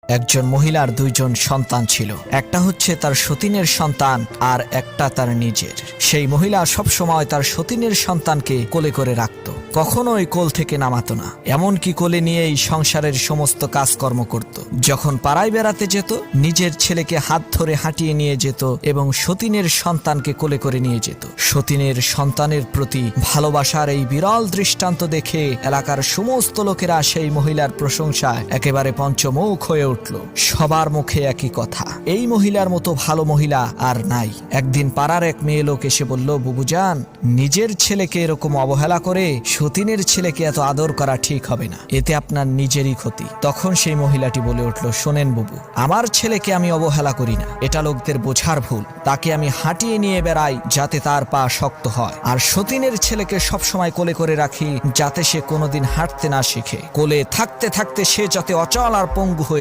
একজন মহিলার দুইজন সন্তান ছিল। একটা হচ্ছে তার সতীনের সন্তান আর একটা তার নিজের। সেই মহিলা সবসময় তার সতীনের সন্তানকে কোলে করে রাখত, কখনোই কোল থেকে নামাতো না, এমনকি কোলে নিয়েই সংসারের সমস্ত কাজকর্ম করত। যখন পাড়ায় বেড়াতে যেত, নিজের ছেলেকে হাত ধরে হাঁটিয়ে নিয়ে যেত এবং সতীনের সন্তানকে কোলে করে নিয়ে যেত। সতীনের সন্তানের প্রতি ভালোবাসার এই বিরল দৃষ্টান্ত দেখে এলাকার সমস্ত লোকেরা সেই মহিলার প্রশংসায় একেবারে পঞ্চমুখ হয়ে উঠল। সবার মুখে একই কথা, এই মহিলার মতো ভালো মহিলা আর নাই। একদিন পাড়ার এক মেয়ে লোক এসে বলল, বুবুজান, নিজের ছেলেকে এরকম অবহেলা করে সতীনের ছেলেকে এত আদর করা ঠিক হবে না, এতে আপনার নিজেরই ক্ষতি। তখন সেই মহিলাটি বলে উঠল, শোনেন বুবু, আমার ছেলেকে আমি অবহেলা করি না, এটা লোকদের বোঝার ভুল। তাকে আমি হাঁটিয়ে নিয়ে বেড়াই যাতে তার পা শক্ত হয়, আর সতীনের ছেলেকে সবসময় কোলে করে রাখি যাতে সে কোনোদিন হাঁটতে না শিখে। কোলে থাকতে থাকতে সে যাতে অচল আর পঙ্গু হয়ে